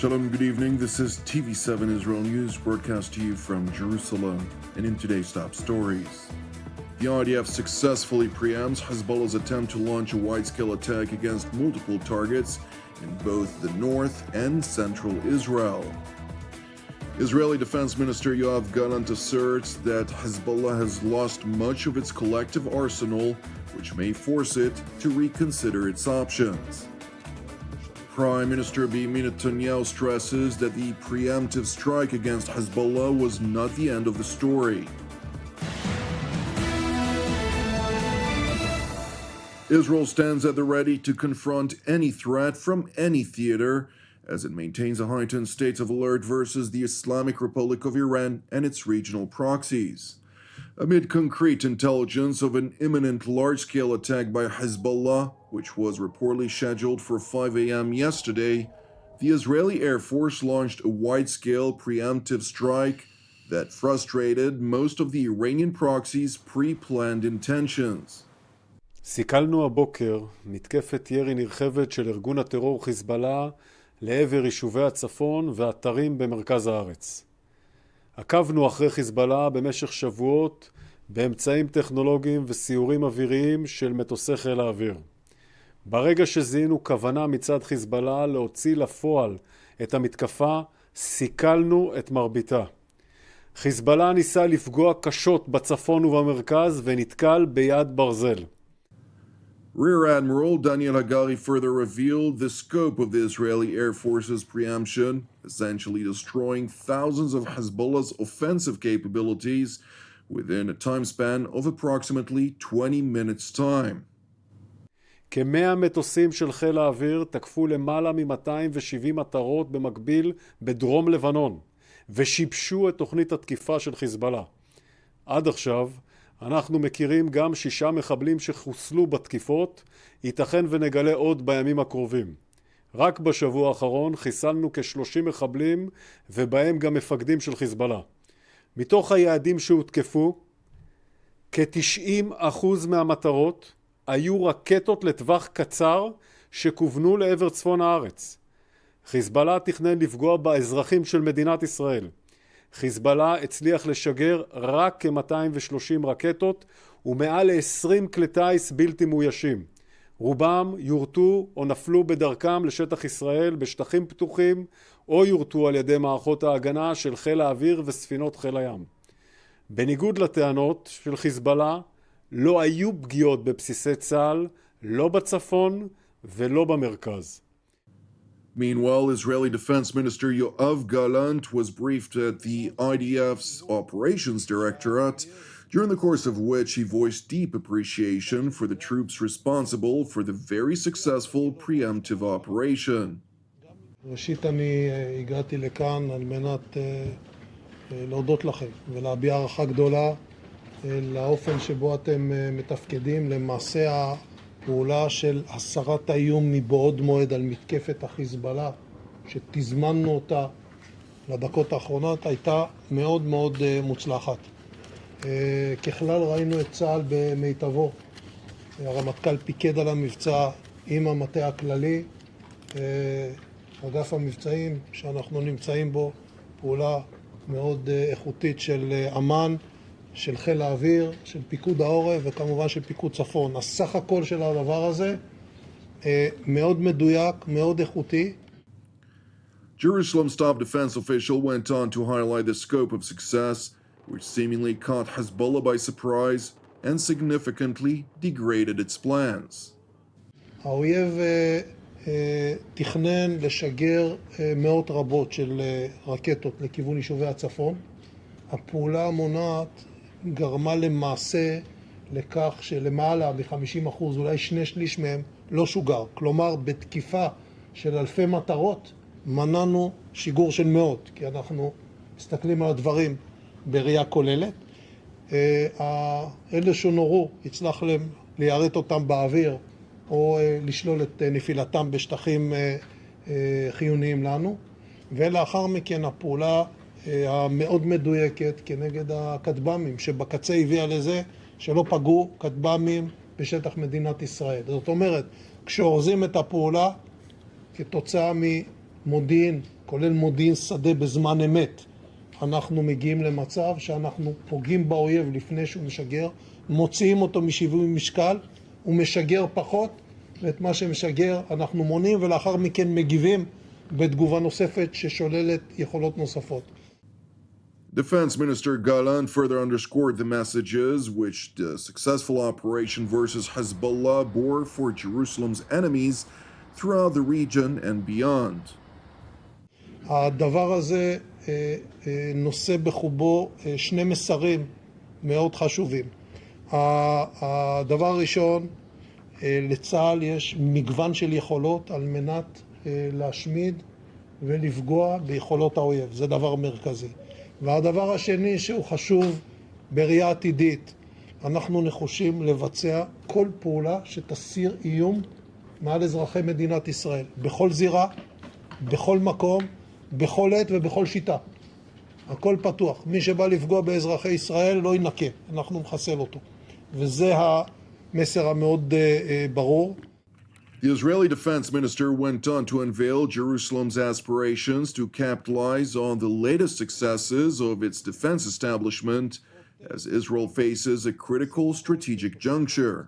Shalom, good evening. This is TV7 Israel News, broadcast to you from Jerusalem. And in today's top stories, the IDF successfully preempts Hezbollah's attempt to launch a wide-scale attack against multiple targets in both the north and central Israel. Israeli Defense Minister Yoav Gallant asserts that Hezbollah has lost much of its collective arsenal, which may force it to reconsider its options. Prime Minister Benjamin Netanyahu stresses that the preemptive strike against Hezbollah was not the end of the story. Israel stands at the ready to confront any threat from any theater, as it maintains a heightened state of alert versus the Islamic Republic of Iran and its regional proxies. Amid concrete intelligence of an imminent large-scale attack by Hezbollah, which was reportedly scheduled for 5 a.m. yesterday, the Israeli Air Force launched a wide-scale preemptive strike that frustrated most of the Iranian proxies' pre-planned intentions. סיכלנו הבוקר מתקפת ירי נרחבת של ארגון הטרור חיזבאללה לעבר יישובי הצפון ואתרים במרכז הארץ. עקבנו אחרי חיזבאללה במשך שבועות באמצעים טכנולוגיים וסיורים אוויריים של מטוסי חיל האוויר. ברגע שזיהינו כוונה מצד חיזבאללה להוציא לפועל את המתקפה, סיכלנו את מרביתה. חיזבאללה ניסה לפגוע קשות בצפון ובמרכז ונתקל ביד ברזל. Rear Admiral Daniel Hagari further revealed the scope of the Israeli Air Force's preemption, essentially destroying thousands of Hezbollah's offensive capabilities within a time span of approximately 20 minutes' time. כ-100 מטוסים של חיל האוויר תקפו למעלה מ-270 מטרות במקביל בדרום לבנון, ושיבשו את תוכנית התקיפה של חיזבאללה. עד עכשיו, אנחנו מכירים גם 6 מחבלים שחוסלו בתקיפות, ייתכן ונגלה עוד בימים הקרובים. רק בשבוע האחרון חיסלנו כ-30 מחבלים, ובהם גם מפקדים של חיזבאללה. מתוך היעדים שהותקפו, כ-90% מהמטרות היו רקטות לטווח קצר שכוונו לעבר צפון הארץ. חיזבאללה תכנן לפגוע באזרחים של מדינת ישראל. חיזבאללה הצליח לשגר רק כ-230 רקטות ומעל ל-20 כלי טיס בלתי מאוישים. רובם יורטו או נפלו בדרכם לשטח ישראל בשטחים פתוחים או יורטו על ידי מערכות ההגנה של חיל האוויר וספינות חיל הים. בניגוד לטענות של חיזבאללה, לא היו פגיעות בבסיסי צה"ל, לא בצפון ולא במרכז. Meanwhile, Israeli Defense Minister Yoav Gallant was briefed at the IDF's Operations Directorate, during the course of which he voiced deep appreciation for the troops responsible for the very successful preemptive operation. ראשית אני הגעתי לכאן על מנת להודות לכם ולהביע הערכה גדולה לאופן שבו אתם מתפקדים למעשה פעולה של הסרת האיום מבעוד מועד על מתקפת החיזבאללה, שתזמנו אותה לדקות האחרונות, הייתה מאוד מאוד מוצלחת. ככלל ראינו את צה"ל במיטבו. הרמטכ"ל פיקד על המבצע עם המטה הכללי, אגף המבצעים שאנחנו נמצאים בו, פעולה מאוד איכותית של אמ"ן, של חיל האוויר, של פיקוד העורף וכמובן של פיקוד צפון. הסך הכל של הדבר הזה מאוד מדויק, מאוד איכותי. Jerusalem's top defense official went on to highlight the scope of success, which seemingly caught Hezbollah by surprise and significantly degraded its plans. האויב תכנן לשגר מאות רבות של רקטות לכיוון יישובי הצפון. הפעולה המונעת גרמה למעשה לכך שלמעלה מ-50%, אולי 2/3 מהם לא שוגר. כלומר, בתקיפה של אלפי מטרות מנענו שיגור של מאות, כי אנחנו מסתכלים על הדברים בראייה כוללת. אלה שנורו, הצלח ליירט אותם באוויר או לשלול את נפילתם בשטחים חיוניים לנו. ולאחר מכן הפעולה המאוד מדויקת כנגד הכטב"מים, שבקצה הביאה לזה שלא פגעו כטב"מים בשטח מדינת ישראל. זאת אומרת, כשאורזים את הפעולה כתוצאה מודיעין, כולל מודיעין שדה בזמן אמת, אנחנו מגיעים למצב שאנחנו פוגעים באויב לפני שהוא משגר, מוציאים אותו משיווי משקל, הוא משגר פחות, ואת מה שמשגר אנחנו מונים, ולאחר מכן מגיבים בתגובה נוספת ששוללת יכולות נוספות. Defense Minister Gallant further underscored the messages which the successful operation versus Hezbollah bore for Jerusalem's enemies throughout the region and beyond. הדבר הזה נושא בחובו שני מסרים מאוד חשובים. הדבר הראשון, לצה"ל יש מגוון של יכולות על מנת להשמיד ולפגוע ביכולות האויב. זה דבר מרכזי. והדבר השני שהוא חשוב בראייה עתידית, אנחנו נחושים לבצע כל פעולה שתסיר איום מעל אזרחי מדינת ישראל, בכל זירה, בכל מקום, בכל עת ובכל שיטה. הכל פתוח. מי שבא לפגוע באזרחי ישראל לא ינקה, אנחנו מחסל אותו. וזה המסר המאוד ברור. The Israeli defense minister went on to unveil Jerusalem's aspirations to capitalize on the latest successes of its defense establishment as Israel faces a critical strategic juncture.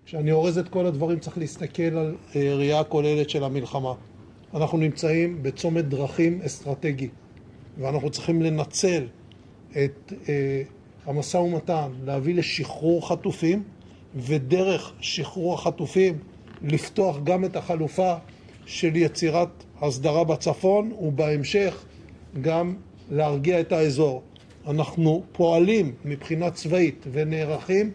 כשאני אורז את כל הדברים צריך להסתכל על ראייה כוללת של המלחמה. אנחנו נמצאים בצומת דרכים אסטרטגי, ואנחנו צריכים לנצל את המשא ומתן, להביא לשחרור חטופים, ודרך שחרור החטופים לפתוח גם את החלופה של יצירת הסדרה בצפון, ובהמשך גם להרגיע את האזור. אנחנו פועלים מבחינה צבאית ונערכים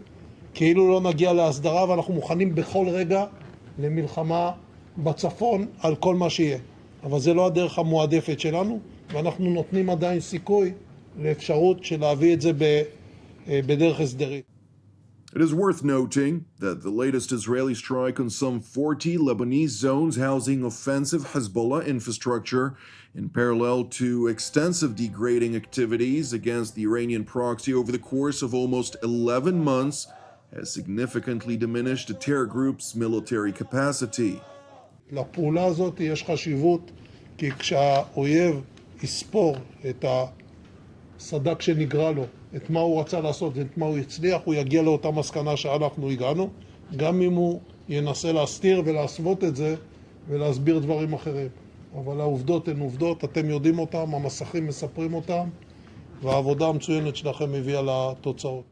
כאילו לא נגיע להסדרה, ואנחנו מוכנים בכל רגע למלחמה בצפון על כל מה שיהיה. אבל זה לא הדרך המועדפת שלנו, ואנחנו נותנים עדיין סיכוי לאפשרות של להביא את זה בדרך הסדרית. It is worth noting that the latest Israeli strike on some 40 Lebanese zones housing offensive Hezbollah infrastructure, in parallel to extensive degrading activities against the Iranian proxy over the course of almost 11 months, has significantly diminished the terror group's military capacity. לפעולה הזאת יש חשיבות, כי כשהאויב יספור את הסדק שנגרע לו, את מה הוא רצה לעשות ואת מה הוא הצליח, הוא יגיע לאותה מסקנה שאנחנו הגענו, גם אם הוא ינסה להסתיר ולהסוות את זה ולהסביר דברים אחרים. אבל העובדות הן עובדות, אתם יודעים אותם, המסכים מספרים אותם, והעבודה המצוינת שלכם הביאה לתוצאות.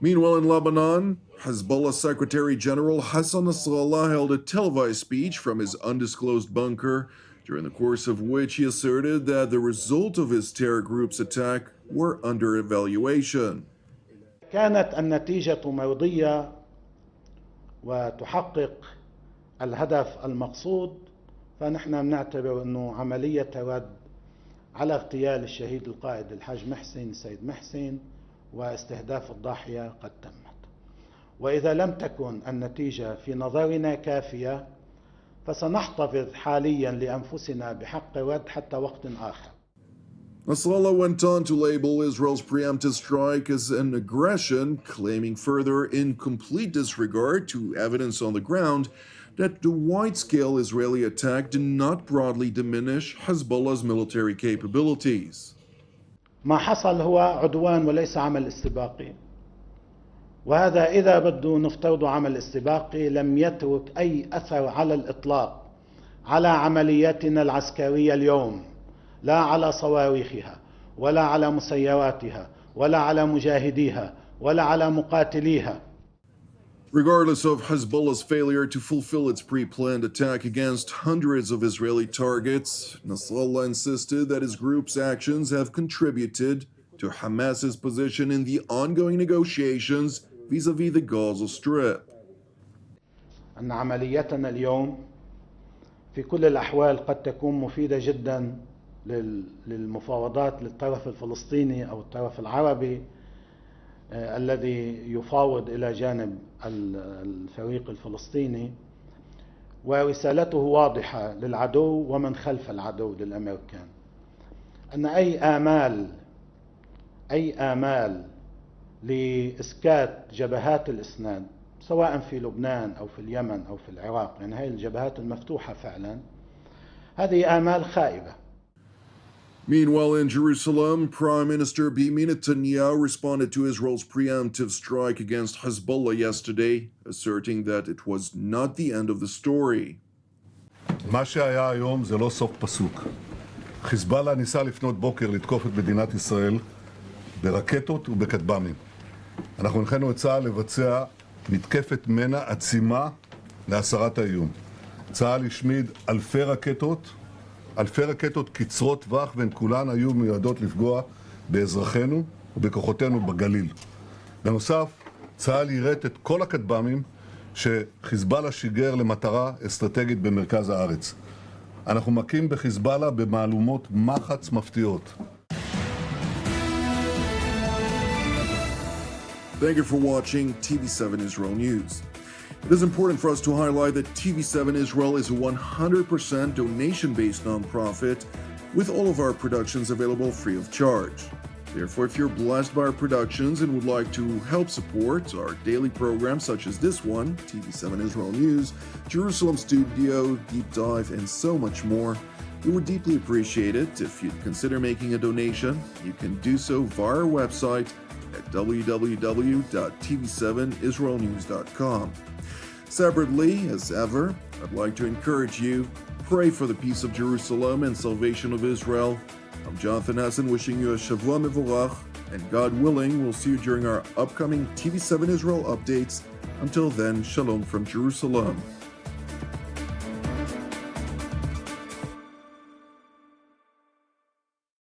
Meanwhile, in Lebanon, Hezbollah Secretary General Hassan Nasrallah held a televised speech from his undisclosed bunker, during the course of which he asserted that the result of his terror group's attack were under evaluation. كانت النتيجة مرضية وتحقق الهدف المقصود، فنحن بنعتبر أنه عملية رد على اغتيال الشهيد القائد الحاج محسن سيد محسن واستهداف الضاحية قد تمت. وإذا لم تكن النتيجة في نظرنا كافية فسنحتفظ حاليا لأنفسنا بحق رد حتى وقت آخر. Nasrallah went on to label Israel's preemptive strike as an aggression, claiming further, in complete disregard to evidence on the ground, that the wide-scale Israeli attack did not broadly diminish Hezbollah's military capabilities. ما حصل هو عدوان وليس عمل استباقي، وهذا إذا بده نفترض عمل استباقي لم يترك أي أثر على الإطلاق على عملياتنا العسكرية اليوم، لا على صواريخها ولا على مسيراتها ولا على مجاهديها ولا على مقاتليها. Regardless of Hezbollah's failure to fulfill its pre-planned attack against hundreds of Israeli targets, Nasrallah insisted that his group's actions have contributed to Hamas's position in the ongoing negotiations vis-à-vis the Gaza Strip. أن عملياتنا اليوم في كل الأحوال قد تكون مفيدة جدا للمفاوضات للطرف الفلسطيني أو الطرف العربي الذي يفاوض إلى جانب الفريق الفلسطيني، ورسالته واضحة للعدو ومن خلف العدو للأمريكان، أن أي آمال لإسكات جبهات الإسناد سواء في لبنان أو في اليمن أو في العراق، يعني هاي الجبهات المفتوحة فعلا، هذه آمال خائبة. Meanwhile, in Jerusalem, Prime Minister Benjamin Netanyahu responded to Israel's preemptive strike against Hezbollah yesterday, asserting that it was not the end of the story. מה שהיה היום זה לא סוף פסוק. חיזבאללה ניסה לפנות בוקר לתקוף את מדינת ישראל ברקטות ובכטב"מים. אנחנו הנחינו את צה"ל לבצע מתקפת מנע עצימה להסרת האיום. צה"ל השמיד אלפי רקטות קצרות טווח, והן כולן היו מיועדות לפגוע באזרחינו ובכוחותינו בגליל. בנוסף, צה"ל יירט את כל הכטב"מים שחיזבאללה שיגר למטרה אסטרטגית במרכז הארץ. אנחנו מכים בחיזבאללה במהלומות מחץ מפתיעות. Thank you for watching TV7 Israel News. It is important for us to highlight that TV7 Israel is a 100% donation-based nonprofit with all of our productions available free of charge. Therefore, if you're blessed by our productions and would like to help support our daily programs such as this one, TV7 Israel News, Jerusalem Studio, Deep Dive, and so much more, we would deeply appreciate it if you'd consider making a donation. You can do so via our website at www.tv7israelnews.com. Separately, as ever, I'd like to encourage you, pray for the peace of Jerusalem and salvation of Israel. I'm Jonathan Hassan, wishing you a Shavua Mevorach, and God willing, we'll see you during our upcoming TV7 Israel updates. Until then, Shalom from Jerusalem.